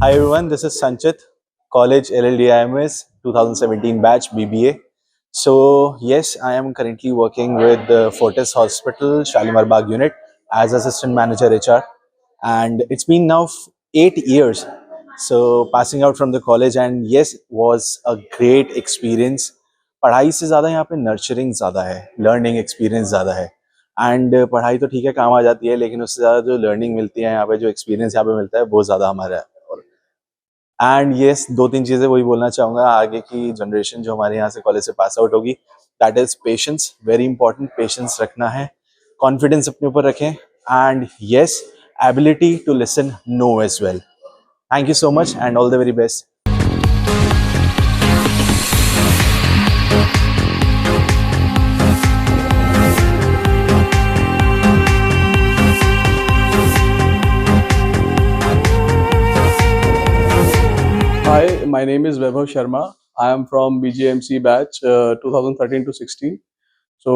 Hi everyone, this is Sanchit, College LLDIMS 2017 batch BBA. So yes, I am currently working with the Fortis Hospital, Shalimar Bagh unit as assistant manager HR, and it's been now 8 years. So passing out from the college, and yes, was a great experience. पढ़ाई से ज़्यादा यहाँ पे nurturing ज़्यादा है, learning experience ज़्यादा है. And पढ़ाई तो ठीक है काम आ जाती है, लेकिन उससे ज़्यादा जो लर्निंग मिलती है यहाँ पे, जो एक्सपीरियंस यहाँ पे मिलता है, वो ज़्यादा हमारा है. एंड येस, दो तीन चीज़ें वही बोलना चाहूँगा. आगे की जनरेशन जो हमारे यहाँ से कॉलेज से पास आउट होगी, that is patience. Very important, patience रखना है, कॉन्फिडेंस अपने ऊपर रखें, and yes, ability to listen no as well. Thank you so much and all the very best. Hi, my name is Vaibhav Sharma. I am from BGMC batch 2013 to 16. So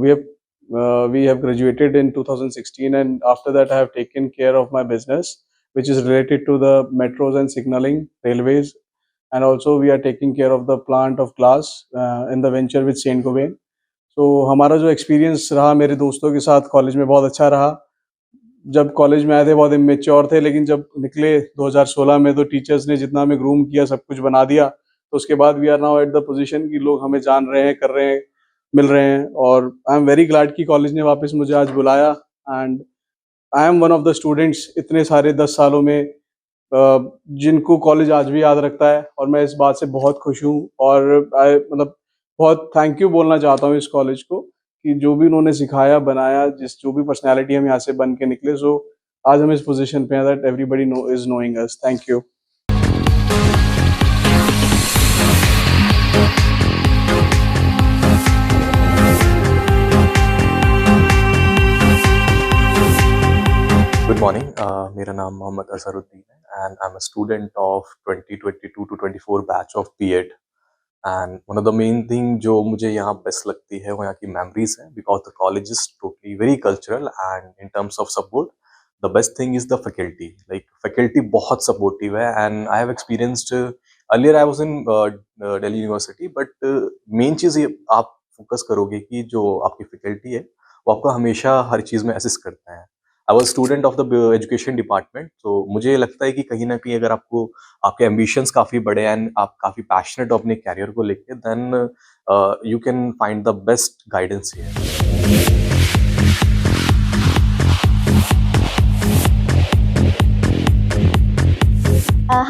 we have graduated in 2016, and after that I have taken care of my business, which is related to the metros and signaling, railways, and also we are taking care of the plant of glass in the venture with Saint Gobain. So हमारा जो experience रहा मेरे दोस्तों के साथ college में बहुत अच्छा रहा. जब कॉलेज में आए थे बहुत इमेच्योर थे, लेकिन जब निकले 2016 में तो टीचर्स ने जितना हमें ग्रूम किया, सब कुछ बना दिया. तो उसके बाद we are now at the position कि लोग हमें जान रहे हैं, कर रहे हैं, मिल रहे हैं. और आई एम वेरी ग्लैड कि कॉलेज ने वापस मुझे आज बुलाया. And I am one of the students इतने सारे 10 सालों में जिनको कॉलेज आज भी याद रखता है, और मैं इस बात से बहुत खुश हूँ. और मतलब बहुत थैंक यू बोलना चाहता हूँ इस कॉलेज को कि जो भी उन्होंने सिखाया, बनाया, जो भी पर्सनैलिटी हम यहाँ से बन के निकले, सो आज हम इस पोजीशन पे हैं that everybody is knowing us. Thank you. Good morning. मेरा नाम मोहम्मद अजहरुद्दीन है and I'm a student of 2022 to 24 batch of B.Ed. And one of the main thing जो मुझे यहाँ बेस्ट लगती है वो यहाँ की memories है, because the college is totally very cultural and in terms of support, the best thing is the faculty. Like faculty बहुत supportive है and I have experienced earlier I was in Delhi University, but main चीज़ ये आप focus करोगे कि जो आपकी faculty है वो आपको हमेशा हर चीज़ में assist करते हैं. I was student of the education department, तो मुझे लगता है कि कहीं ना कहीं अगर आपको आपके एम्बिशंस काफ़ी बड़े एंड आप काफ़ी पैशनेट हो अपने कैरियर को लेके, then you can find the best guidance here.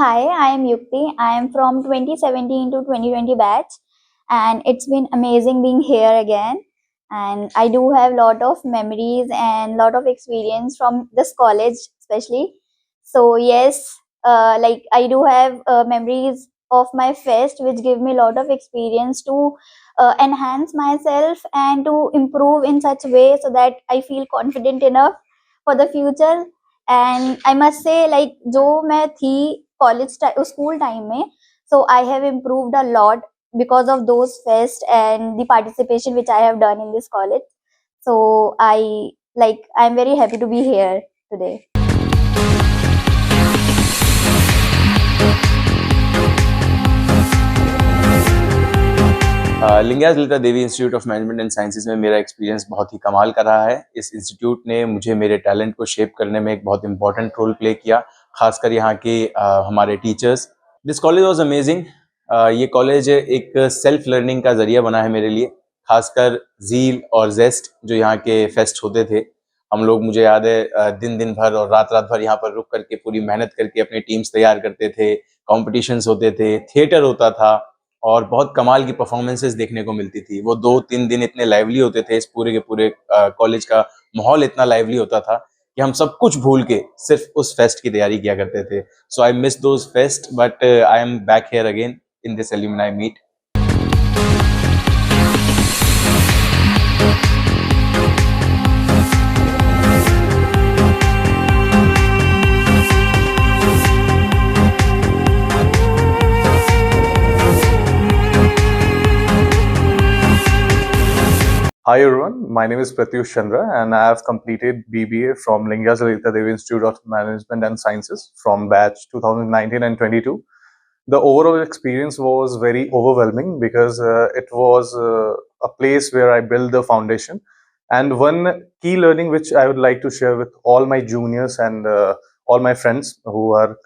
Hi, I am Yukti. I am from 2017 to 2020 batch, and it's been amazing being here again. And I do have lot of memories and lot of experience from this college, especially. So yes, like I do have memories of my fest, which give me a lot of experience to enhance myself and to improve in such way so that I feel confident enough for the future. And I must say, like जो मैं थी college school time में, so I have improved a lot because of those fest and the participation which I have done in this college. So I'm very happy to be here today. Lingayat Lalita Devi institute of management and sciences में मेरा experience बहुत ही कमाल का रहा है. इस institute ने मुझे मेरे टैलेंट को शेप करने में एक बहुत इंपॉर्टेंट रोल प्ले किया, खासकर यहाँ के हमारे teachers. This college was amazing. ये कॉलेज एक सेल्फ लर्निंग का जरिया बना है मेरे लिए, खासकर ज़ील और जेस्ट जो यहाँ के फेस्ट होते थे. हम लोग, मुझे याद है, दिन दिन भर और रात रात भर यहाँ पर रुक करके पूरी मेहनत करके अपने टीम्स तैयार करते थे. कॉम्पिटिशन्स होते थे, थिएटर होता था, और बहुत कमाल की परफॉर्मेंसेस देखने को मिलती थी. वो 2-3 दिन इतने लाइवली होते थे, इस पूरे के पूरे कॉलेज का माहौल इतना लाइवली होता था कि हम सब कुछ भूल के सिर्फ उस फेस्ट की तैयारी किया करते थे. So I miss those fest, but I am back here again in this alumni meet. Hi everyone, my name is Pratyush Chandra and I have completed BBA from Lingyas Lalita Devi Institute of Management and Sciences from batch 2019 and 22. The overall experience was very overwhelming because it was a place where I built the foundation. And one key learning which I would like to share with all my juniors and all my friends who are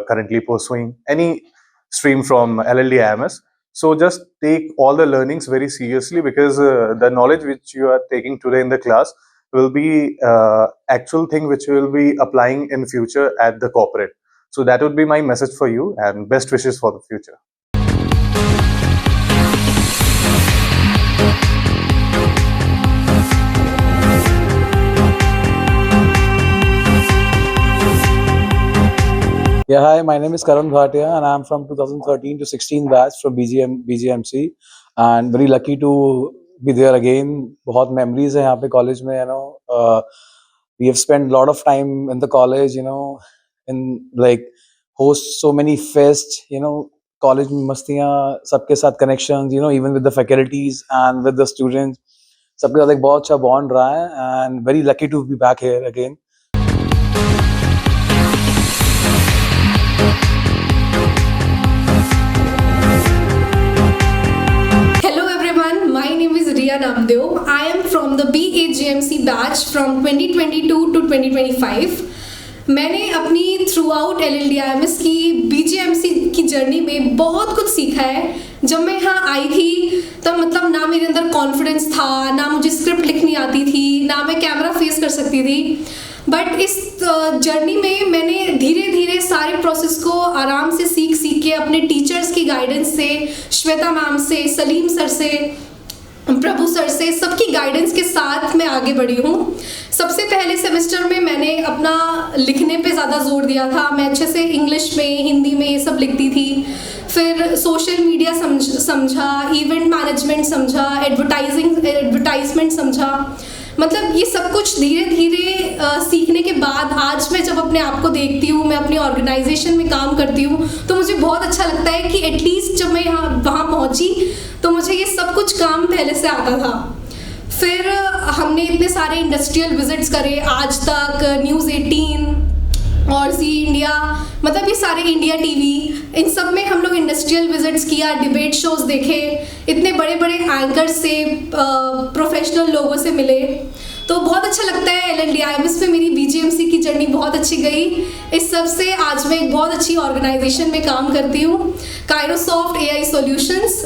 currently pursuing any stream from LLD IMS. So just take all the learnings very seriously because the knowledge which you are taking today in the class will be actual thing which you will be applying in future at the corporate. So that would be my message for you and best wishes for the future. Yeah, hi, my name is Karan Bhatia and I'm from 2013 to 16 batch from BGMC and very lucky to be there again. बहुत memories हैं यहाँ पे college में, we have spent a lot of time in the college, in like host so many fests, college में मस्तियाँ, सबके साथ connections, even with the faculties and with the students, सबके साथ एक बहुत अच्छा bond रहा है and very lucky to be back here again. Hello everyone, my name is Riya Namdeo. I am from the BAGMC batch from 2022 to 2025. मैंने अपनी through out LLDIMS की BGMC की जर्नी में बहुत कुछ सीखा है. जब मैं यहाँ आई थी तब मतलब ना मेरे अंदर कॉन्फिडेंस था, ना मुझे स्क्रिप्ट लिखनी आती थी, ना मैं कैमरा फेस कर सकती थी. बट इस जर्नी में मैंने धीरे धीरे सारे प्रोसेस को आराम से सीख के अपने टीचर्स की गाइडेंस से, श्वेता मैम से, सलीम सर से, प्रभु सर से, सबकी गाइडेंस के साथ मैं आगे बढ़ी हूँ. सबसे पहले सेमेस्टर में मैंने अपना लिखने पे ज़्यादा जोर दिया था. मैं अच्छे से इंग्लिश में, हिंदी में ये सब लिखती थी. फिर सोशल मीडिया समझा, इवेंट मैनेजमेंट समझा, एडवर्टाइजमेंट समझा. मतलब ये सब कुछ धीरे धीरे सीखने के बाद आज मैं जब अपने आप को देखती हूँ, मैं अपनी ऑर्गेनाइजेशन में काम करती हूँ, तो मुझे बहुत अच्छा लगता है कि एटलीस्ट जब मैं वहाँ पहुँची तो मुझे ये सब कुछ काम पहले से आता था. फिर हमने इतने सारे इंडस्ट्रियल विजिट्स करे, आज तक, न्यूज़ 18 और जी इंडिया, मतलब ये सारे इंडिया टीवी, इन सब में हम लोग इंडस्ट्रियल विजिट्स किया, डिबेट शोज देखे, इतने बड़े बड़े एंकर्स से, प्रोफेशनल लोगों से मिले. तो बहुत अच्छा लगता है. LLDIMS में मेरी BGMC की जर्नी बहुत अच्छी गई. इस सब से आज मैं एक बहुत अच्छी ऑर्गेनाइजेशन में काम करती हूँ, कायरोसॉफ्ट AI solutions,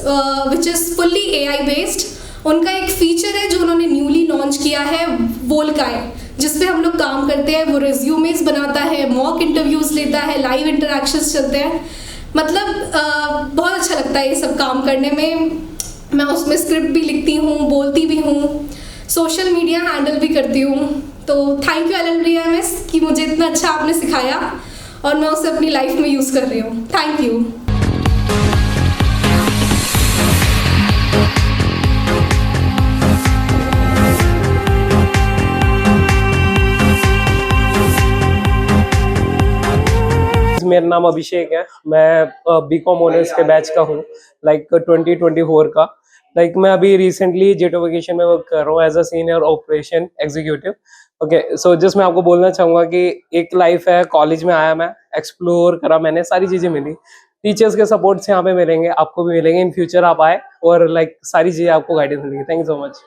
which is fully AI based. उनका एक फीचर है जो उन्होंने न्यूली लॉन्च किया है, वोल्काई, जिस पे हम लोग काम करते हैं. वो रेज्यूमेस बनाता है, मॉक इंटरव्यूज़ लेता है, लाइव इंटरैक्शंस चलते हैं. मतलब बहुत अच्छा लगता है ये सब काम करने में. मैं उसमें स्क्रिप्ट भी लिखती हूँ, बोलती भी हूँ, सोशल मीडिया हैंडल भी करती हूँ. तो थैंक यू LLDIMS कि मुझे इतना अच्छा आपने सिखाया और मैं उसे अपनी लाइफ में यूज़ कर रही हूँ. Thank you. मेरा नाम अभिषेक है. मैं BCom ऑनर्स के बैच का हूँ, लाइक 2024 का. लाइक मैं अभी रिसेंटली जेटोफिकेशन में वर्क कर रहा हूँ as a senior operation executive. Okay, so just मैं आपको बोलना चाहूँगा कि एक लाइफ है, कॉलेज में आया, मैं एक्सप्लोर करा, मैंने सारी चीज़ें मिली. टीचर्स के सपोर्ट से यहाँ पे मिलेंगे, आपको भी मिलेंगे. इन फ्यूचर आप आए और लाइक सारी चीज़ें आपको गाइडेंस मिलेंगी. Thank you so much.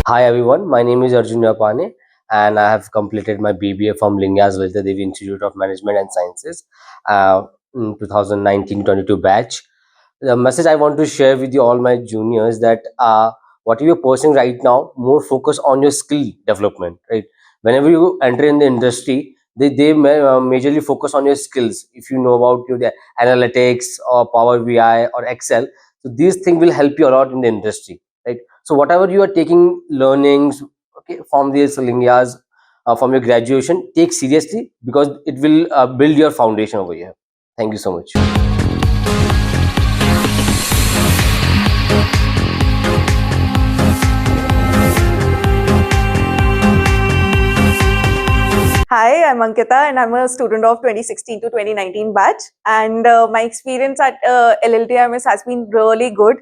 Hi everyone, my name is Arjun Yapane and I have completed my BBA from Lingyas Lalita Devi Institute of Management and Sciences in 2019-22 batch. The message I want to share with you all my juniors that whatever you're pursuing right now, more focus on your skill development, right? Whenever you enter in the industry, they majorly focus on your skills. If you know about the analytics or Power BI or Excel, so these things will help you a lot in the industry, right? So whatever you are taking learnings, okay, from these Lingyas, from your graduation, take seriously because it will build your foundation over here. Thank you so much. Hi, I'm Ankita and I'm a student of 2016 to 2019 batch. And my experience at LLTMS has been really good.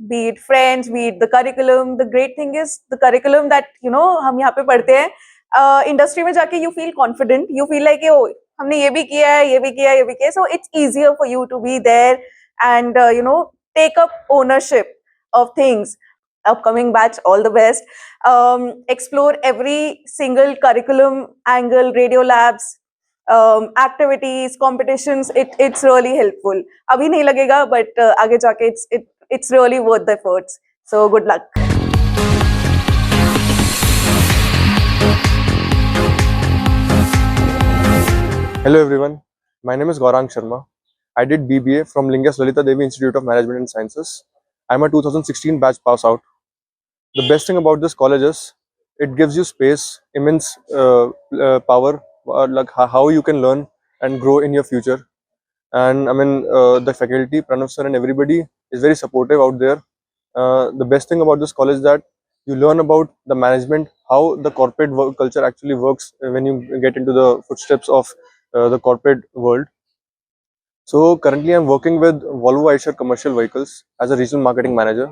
Be it friends, be it the curriculum. The great thing is the curriculum that, हम यहाँ पे पढ़ते हैं. Industry में जाके you feel confident. You feel like, oh, हमने ये भी किया है, ये भी किया है, ये भी किया है. So it's easier for you to be there and, take up ownership of things. Upcoming batch, all the best. Explore every single curriculum angle, radio labs, activities, competitions. It's really helpful. Abhi nahi lagega, but आगे जाके it's really worth the efforts. So good luck. Hello everyone, my name is Gaurang Sharma. I did BBA from Lingas Lalita Devi Institute of Management and Sciences. I'm a 2016 batch pass out. The best thing about this college is it gives you space, immense power, like how you can learn and grow in your future. And I mean, the faculty, Pranav sir and everybody is very supportive out there. The best thing about this college is that you learn about the management, how the corporate work culture actually works when you get into the footsteps of the corporate world. So currently I'm working with Volvo Eicher Commercial Vehicles as a regional marketing manager.